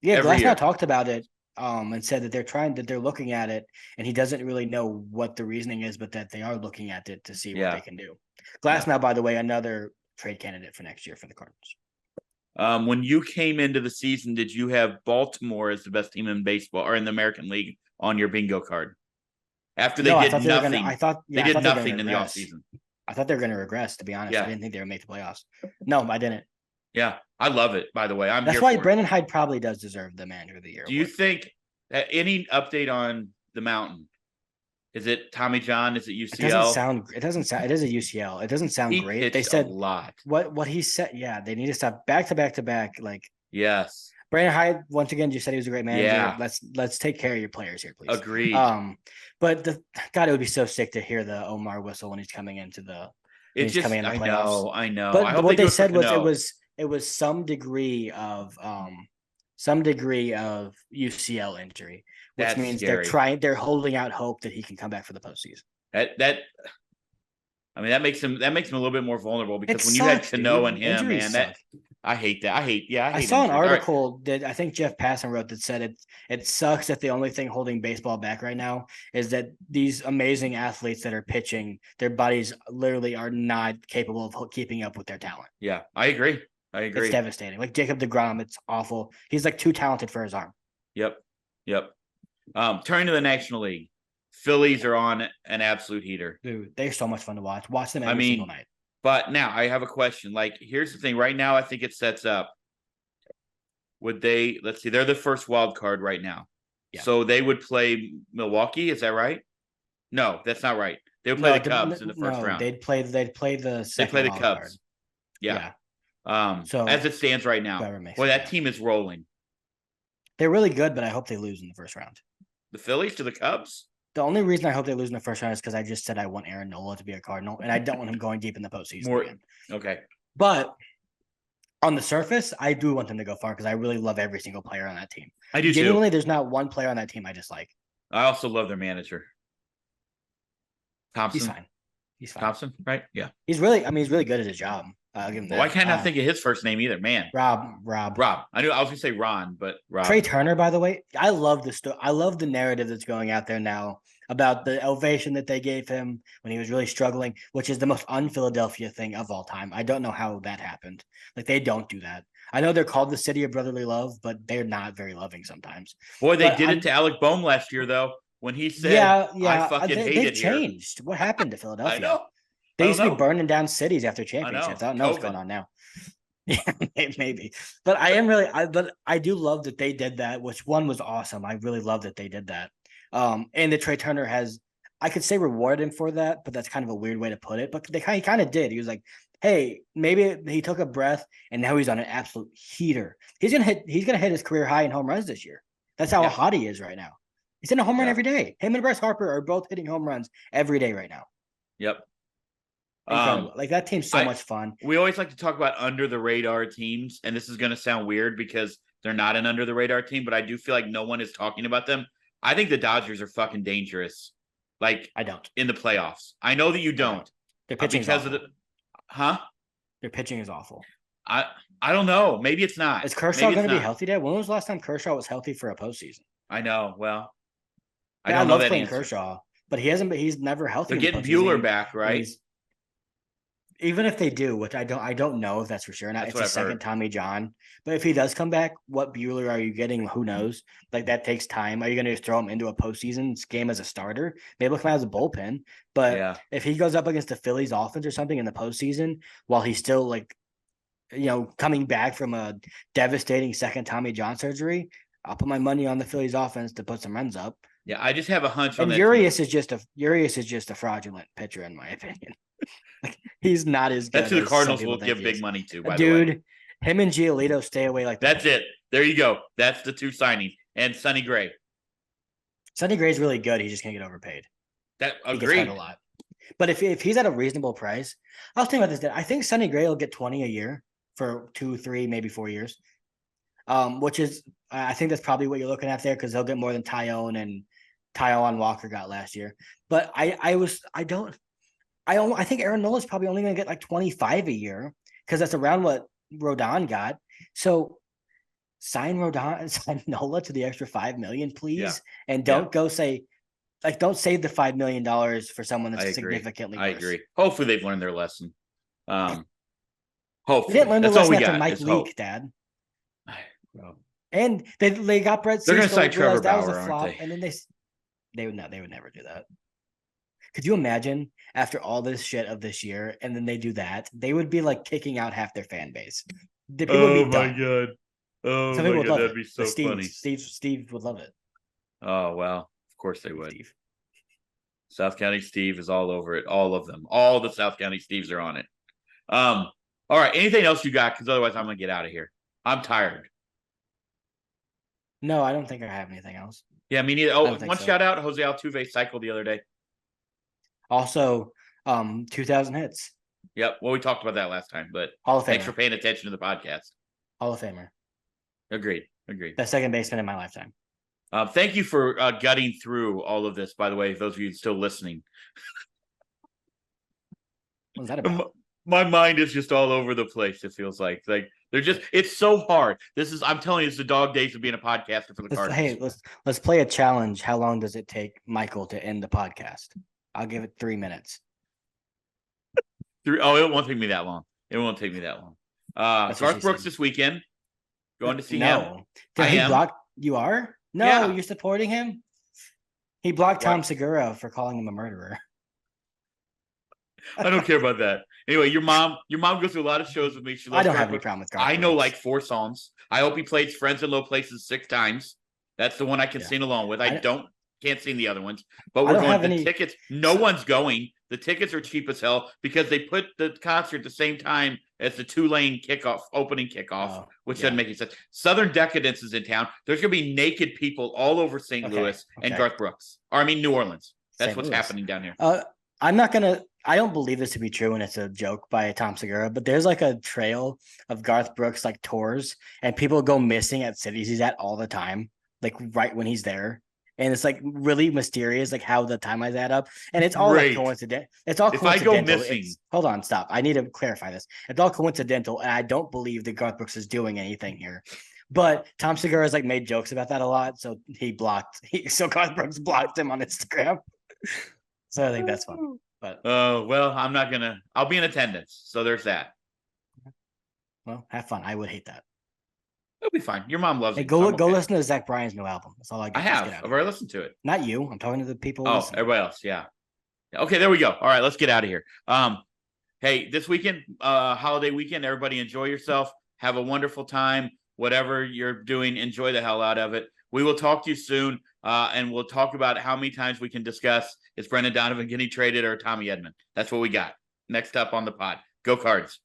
Yeah, Glass now talked about it and said that they're looking at it and he doesn't really know what the reasoning is, but that they are looking at it to see what they can do. Glass now, by the way, another trade candidate for next year for the Cardinals. When you came into the season, did you have Baltimore as the best team in baseball or in the American League on your bingo card? After they did nothing. They did nothing in the offseason. I thought they were going to regress, to be honest. I didn't think they would make the playoffs. No, I didn't. Yeah, I love it, by the way. That's why Brendan Hyde probably does deserve the Manager of the Year. Do you think any update on the Mountain? Is it Tommy John? Is it UCL? It doesn't sound. It is a UCL. It doesn't sound great. They said a lot. What he said. Yeah, they need to stop back to back to back. Like yes, Brandon Hyde once again just said he was a great manager. Yeah. Let's take care of your players here, please. Agreed. But God, it would be so sick to hear the Omar whistle when he's coming into the. I know. But what they said was it was some degree of UCL injury, which means scary. They're holding out hope that he can come back for the postseason. That makes him a little bit more vulnerable because when you had Cano and him, man, I hate that. I saw an article that I think Jeff Passan wrote that said it sucks that the only thing holding baseball back right now is that these amazing athletes that are pitching, their bodies literally are not capable of keeping up with their talent. Yeah, I agree. It's devastating. Like Jacob deGrom, it's awful. He's like too talented for his arm. Yep. Turning to the National League, Phillies are on an absolute heater. Dude, they're so much fun to watch. Watch them every single night. But now I have a question. Like, here's the thing. Right now, I think it sets up. Let's see, they're the first wild card right now. Yeah. So they would play Milwaukee. Is that right? No, that's not right. They would play the Cubs in the first round. They'd play the second They play the wild Cubs. Card. Yeah. So as it stands right now, that team is rolling. They're really good, but I hope they lose in the first round. The Phillies to the Cubs? The only reason I hope they lose in the first round is because I just said I want Aaron Nola to be a Cardinal, and I don't want him going deep in the postseason again. Okay. But on the surface, I do want them to go far because I really love every single player on that team. I do Genuinely, too. there's not one player on that team I dislike. I also love their manager. Thompson. He's fine. He's fine. Thompson, right? Yeah. He's really good at his job. I'll give him that. Well, I cannot think of his first name either, man. Rob. I knew I was gonna say Ron, but Rob. Trey Turner, by the way, I love the story. I love the narrative that's going out there now about the ovation that they gave him when he was really struggling, which is the most un-Philadelphia thing of all time. I don't know how that happened. Like, they don't do that. I know they're called the city of brotherly love, but they're not very loving sometimes. Boy, they did it to Alec Boehm last year, though, when he said, I fucking hate it here. They've changed. What happened to Philadelphia? I know. They used to be burning down cities after championships. I don't know COVID. What's going on now. Yeah, maybe. But I do love that they did that, which one was awesome. I really love that they did that. And that Trey Turner has, I could say rewarded him for that, but that's kind of a weird way to put it. But he kind of did. He was like, hey, maybe he took a breath and now he's on an absolute heater. He's gonna hit his career high in home runs this year. That's how hot he is right now. He's in a home run every day. Him and Bryce Harper are both hitting home runs every day right now. Yep. Incredible. Like, that team's so much fun. We always like to talk about under the radar teams, and this is going to sound weird because they're not an under the radar team, but I do feel like no one is talking about them. I think the Dodgers are fucking dangerous. Like, I don't in the playoffs. I know that you don't. Their pitching because of Their pitching is awful. I don't know. Maybe it's not. Is Kershaw going to be healthy, Dad? When was the last time Kershaw was healthy for a postseason? I know. Well, I don't know that answer. Kershaw, but he's never healthy. They're getting Bueller back, right? Even if they do, which I don't know if that's for sure. It's the second Tommy John. But if he does come back, what Bueller are you getting? Who knows? Like, that takes time. Are you going to just throw him into a postseason game as a starter? Maybe he'll come out as a bullpen. But if he goes up against the Phillies offense or something in the postseason while he's still, like, coming back from a devastating second Tommy John surgery, I'll put my money on the Phillies offense to put some runs up. Yeah, I just have a hunch on that. Urias is just a fraudulent pitcher, in my opinion. Like, he's not as good. That's who the Cardinals will give big money to, by the way. Dude, him and Giolito stay away like that. That's it. There you go. That's the two signings. And Sonny Gray. Sonny Gray's really good. He's just going to get overpaid. Agreed. He gets hurt a lot. But if he's at a reasonable price, I was thinking about this. I think Sonny Gray will get 20 a year for 2, 3, maybe 4 years. Which is, I think that's probably what you're looking at there, because they'll get more than Taijuan Walker got last year. But I think Aaron Nola is probably only going to get like 25 a year, because that's around what Rodon got. So sign Nola to the extra $5 million, please, and don't go say, like, don't save the $5 million for someone that's significantly worse. I agree. Hopefully they've learned their lesson. Hopefully they didn't learn their lesson after Mike Leake, Dad. And they got Brett. They're going to cite Trevor Bauer, aren't they? And then they would never do that. Could you imagine after all this shit of this year, and then they do that? They would be like kicking out half their fan base. Oh my god! Oh my god, that'd be so funny. Steve would love it. Oh well, of course they would. Steve. South County Steve is all over it. All of them. All the South County Steves are on it. All right. Anything else you got? Because otherwise, I'm gonna get out of here. I'm tired. No, I don't think I have anything else. Yeah, me neither. Oh, one shout out: Jose Altuve cycled the other day. Also, 2,000 hits. Yep. Well, we talked about that last time, but Hall of Famer. Thanks for paying attention to the podcast. Hall of Famer. Agreed. Best second baseman in my lifetime. Thank you for gutting through all of this, by the way, those of you still listening. What was that about? My mind is just all over the place, it feels like. It's so hard. I'm telling you, it's the dog days of being a podcaster for the Cardinals. Hey, let's play a challenge. How long does it take Michael to end the podcast? I'll give it 3 minutes. It won't take me that long. Garth Brooks this weekend. Going to see him. Did he block? You are? No, yeah. You're supporting him? He blocked Tom Segura for calling him a murderer. I don't care about that. Anyway, your mom goes to a lot of shows with me. She loves I don't have any problem with Garth. I know like 4 songs. I hope he plays Friends in Low Places 6 times. That's the one I can sing along with. Can't sing the other ones. But we're going to tickets. No one's going. The tickets are cheap as hell because they put the concert at the same time as the Tulane opening kickoff, which doesn't make any sense. Southern Decadence is in town. There's going to be naked people all over St. Louis and Garth Brooks. Or I mean, New Orleans. That's what's happening down here. I don't believe this to be true, and it's a joke by Tom Segura, but there's like a trail of Garth Brooks like tours, and people go missing at cities he's at all the time, like right when he's there. And it's like really mysterious, like how the timelines add up. And it's all like coincidental. It's all coincidental. If I go missing. Hold on, stop. I need to clarify this. It's all coincidental, and I don't believe that Garth Brooks is doing anything here. But Tom Segura has like made jokes about that a lot, so so Garth Brooks blocked him on Instagram. So I think that's fun. But well, I'll be in attendance. So there's that. Well, have fun. I would hate that. It'll be fine. Your mom loves it. Go listen to Zach Bryan's new album. That's all I got. I have. I've already listened to it. Not you. I'm talking to the people. Listening. Everybody else. Yeah. Okay, there we go. All right, let's get out of here. Hey, this weekend, holiday weekend, everybody enjoy yourself. Have a wonderful time. Whatever you're doing, enjoy the hell out of it. We will talk to you soon, and we'll talk about how many times we can discuss is Brendan Donovan getting traded or Tommy Edman. That's what we got. Next up on the pod. Go Cards.